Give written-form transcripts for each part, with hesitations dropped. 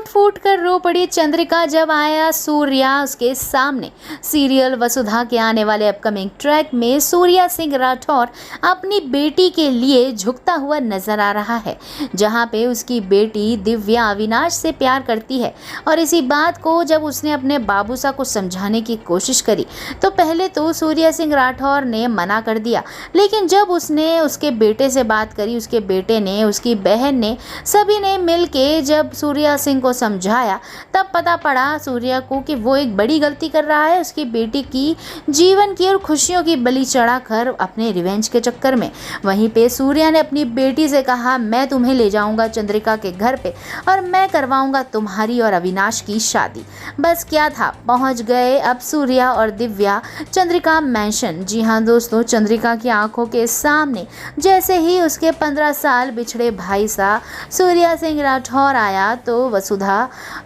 फूट फूट कर रो पड़ी चंद्रिका जब आया सूर्या उसके सामने। सीरियल वसुधा के आने वाले अपकमिंग ट्रैक में सूर्या सिंह राठौर अपनी बेटी के लिए झुकता हुआ नजर आ रहा है, जहां पे उसकी बेटी दिव्या अविनाश से प्यार करती है। और इसी बात को जब उसने अपने बाबूसा को समझाने की कोशिश करी तो पहले तो सूर्या सिंह राठौर ने मना कर दिया, लेकिन जब उसने उसके बेटे से बात करी, उसके बेटे ने, उसकी बहन ने, सभी ने मिलके जब सूर्या सिंह को समझाया, तब पता पड़ा सूर्या को कि वो एक बड़ी गलती कर रहा है उसकी बेटी की जीवन की और खुशियों की बलि चढ़ाकर अपने रिवेंज के चक्कर में। वहीं पे सूर्या ने अपनी बेटी से कहा, मैं तुम्हें ले जाऊंगा चंद्रिका के घर पे और मैं करवाऊंगा तुम्हारी और अविनाश की शादी। बस क्या था, पहुंच गए अब सूर्या और दिव्या चंद्रिका मैंशन। जी हाँ दोस्तों, चंद्रिका की आंखों के सामने जैसे ही उसके 15 साल बिछड़े भाई सा सूर्या सिंह राठौर आया तो वसुधा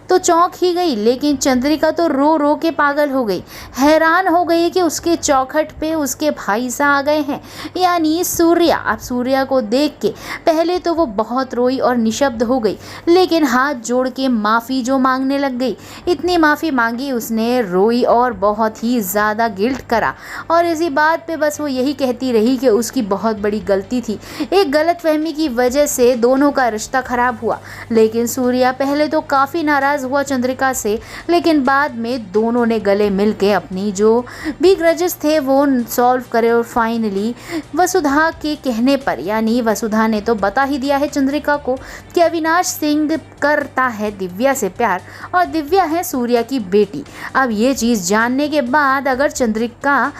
तो चौंक ही गई, लेकिन चंद्रिका तो रो रो के पागल हो गई। हैरान हो गई कि उसके चौखट पे उसके भाई सा आ गए हैं, यानी सूर्या। अब सूर्या को देख के पहले तो वो बहुत रोई और निशब्द हो गई, लेकिन हाथ जोड़ के माफ़ी जो मांगने लग गई। इतनी माफ़ी मांगी उसने, रोई और बहुत ही ज़्यादा गिल्ट करा और इसी बात पे बस वो यही कहती रही कि उसकी बहुत बड़ी गलती थी, एक गलतफहमी की वजह से दोनों का रिश्ता खराब हुआ। लेकिन सूर्या पहले तो काफ़ी नाराज़ हुआ चंद्रिका से, लेकिन बाद में दोनों ने गले मिल के अपनी जो भी ग्रजेस थे वो सॉल्व करे और फाइनली वसुधा के कहने पर, यानी वसुधा ने तो बता ही दिया है चंद्रिका को कि अविनाश सिंह करता है दिव्या से प्यार और दिव्या है सूर्या की बेटी। अब ये चीज़ जानने के बाद अगर चंद्रिका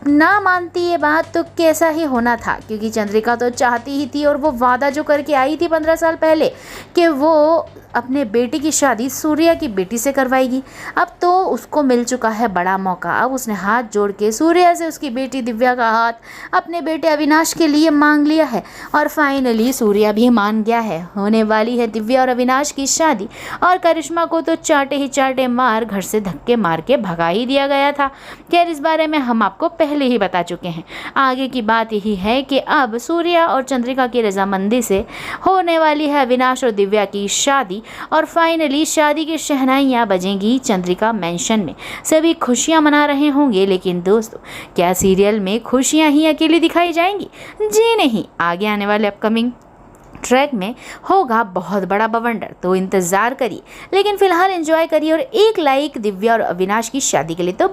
ना मानती ये बात तो कैसा ही होना था, क्योंकि चंद्रिका तो चाहती ही थी और वो वादा जो करके आई थी 15 साल पहले कि वो अपने बेटे की शादी सूर्या की बेटी से करवाएगी। अब तो उसको मिल चुका है बड़ा मौका। अब उसने हाथ जोड़ के सूर्या से उसकी बेटी दिव्या का हाथ अपने बेटे अविनाश के लिए मांग लिया है और फाइनली सूर्या भी मान गया है। होने वाली है दिव्या और अविनाश की शादी और करिश्मा को तो चाटे ही चाटे मार घर से धक्के मार के भगा ही दिया गया था। खैर, इस बारे में हम आपको पहले ही बता चुके हैं। आगे की बात यही है कि अब सूर्या और चंद्रिका की रजामंदी से होने वाली है अविनाश और दिव्या की शादी और फाइनली शादी की शहनाइयाँ बजेंगी चंद्रिका मैंशन में। सभी खुशियाँ मना रहे होंगे, लेकिन दोस्तों क्या सीरियल में खुशियाँ ही अकेली दिखाई जाएंगी? जी नहीं, आगे आने वाले अपकमिंग ट्रैक में होगा बहुत बड़ा बवंडर, तो इंतज़ार करिए। लेकिन फिलहाल एंजॉय करिए और एक लाइक दिव्या और अविनाश की शादी के लिए तो